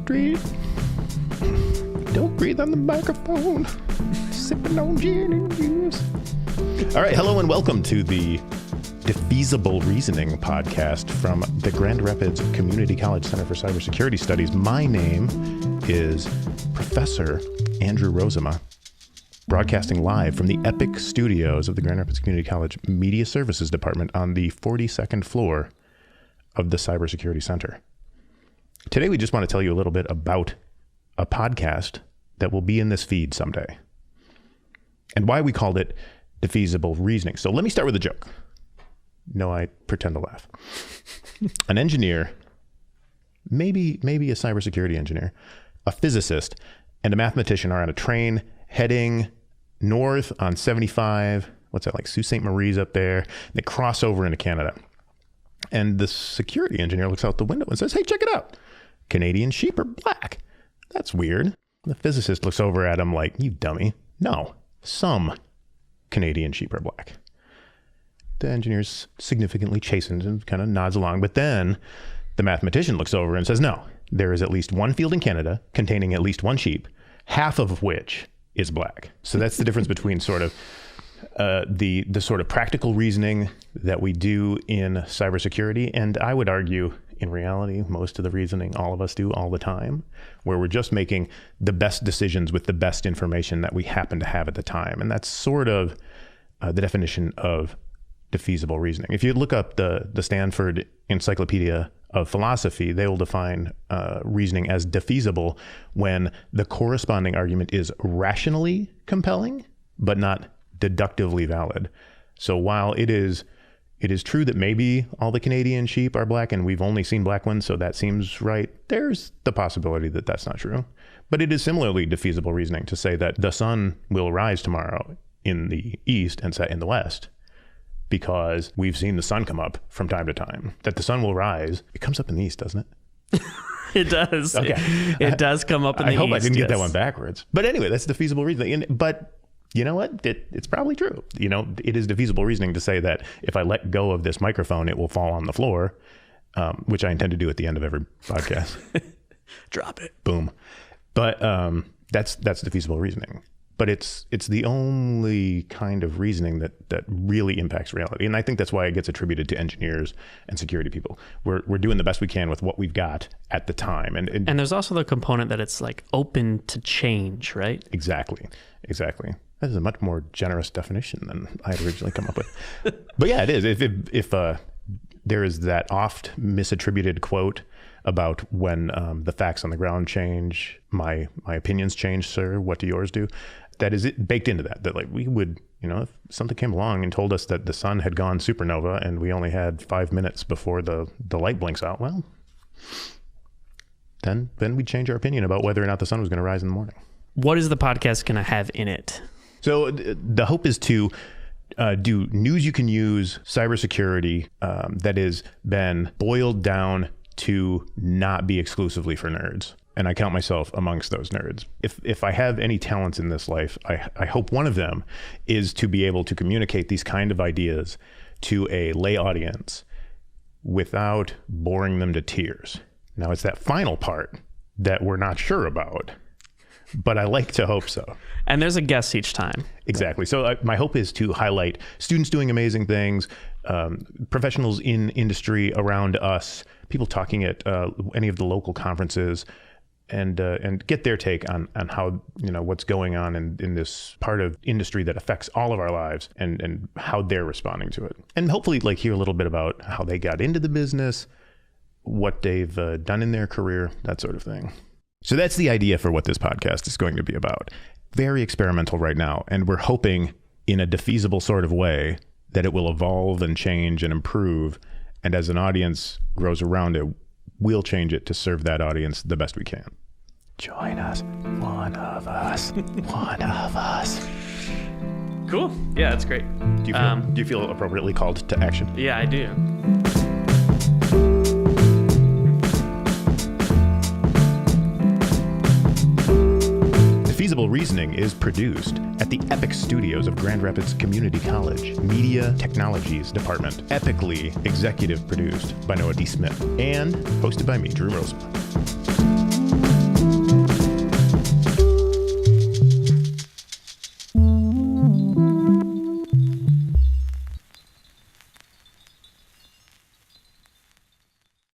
street. Don't breathe on the microphone. Sipping on gin and juice. All right, hello and welcome to the Defeasible Reasoning podcast from the Grand Rapids Community College Center for Cybersecurity Studies. My name is Professor Andrew Rozema, broadcasting live from the epic studios of the Grand Rapids Community College Media Services Department on the 42nd floor of the Cybersecurity Center. Today, we just want to tell you a little bit about a podcast that will be in this feed someday and why we called it Defeasible Reasoning. So let me start with a joke. No, I pretend to laugh. An engineer, maybe a cybersecurity engineer, a physicist, and a mathematician are on a train heading north on 75. What's that, like Sault Ste. Marie's up there? They cross over into Canada. And the security engineer looks out the window and says, "Hey, check it out. Canadian sheep are black. That's weird." The physicist looks over at him like, "You dummy. No, some Canadian sheep are black." The engineer's significantly chastened and kind of nods along. But then the mathematician looks over and says, "No, there is at least one field in Canada containing at least one sheep, half of which is black." So that's the difference between sort of the sort of practical reasoning that we do in cybersecurity. And I would argue, in reality, most of the reasoning all of us do all the time, where we're just making the best decisions with the best information that we happen to have at the time. And that's sort of the definition of defeasible reasoning. If you look up the Stanford Encyclopedia of Philosophy, they will define reasoning as defeasible when the corresponding argument is rationally compelling, but not deductively valid. So while it is true that maybe all the Canadian sheep are black and we've only seen black ones, so that seems right, there's the possibility that that's not true. But it is similarly defeasible reasoning to say that the sun will rise tomorrow in the east and set in the west, because we've seen the sun come up from time to time. That the sun will rise. It comes up in the east, doesn't it? It does. Okay. It does come up in the east. I hope I didn't get that one backwards. But anyway, that's defeasible reasoning. But you know what? It's probably true. You know, it is defeasible reasoning to say that if I let go of this microphone, it will fall on the floor, which I intend to do at the end of every podcast. Drop it. Boom. But that's defeasible reasoning. But it's the only kind of reasoning that really impacts reality. And I think that's why it gets attributed to engineers and security people. We're doing the best we can with what we've got at the time. And there's also the component that it's like open to change, right? Exactly. That is a much more generous definition than I had originally come up with. But yeah, it is. If there is that oft misattributed quote about when the facts on the ground change, my opinions change, sir. What do yours do? That is it baked into that like we would, if something came along and told us that the sun had gone supernova and we only had 5 minutes before the light blinks out, well, then we'd change our opinion about whether or not the sun was going to rise in the morning. What is the podcast going to have in it? So the hope is to do news you can use, cybersecurity that has been boiled down to not be exclusively for nerds. And I count myself amongst those nerds. If I have any talents in this life, I hope one of them is to be able to communicate these kind of ideas to a lay audience without boring them to tears. Now, it's that final part that we're not sure about, but I like to hope so. And there's a guest each time. Exactly. So my hope is to highlight students doing amazing things, professionals in industry around us, people talking at any of the local conferences, and get their take on how, what's going on in this part of industry that affects all of our lives and how they're responding to it. And hopefully hear a little bit about how they got into the business, what they've done in their career, that sort of thing. So that's the idea for what this podcast is going to be about. Very experimental right now. And we're hoping in a defeasible sort of way that it will evolve and change and improve. And as an audience grows around it, we'll change it to serve that audience the best we can. Join us. One of us. One of us. Cool. Yeah, that's great. Do you feel appropriately called to action? Yeah, I do. Defeasible Reasoning is produced at the epic studios of Grand Rapids Community College Media Technologies Department. Epically executive produced by Noah D. Smith and hosted by me, Drew Rozema.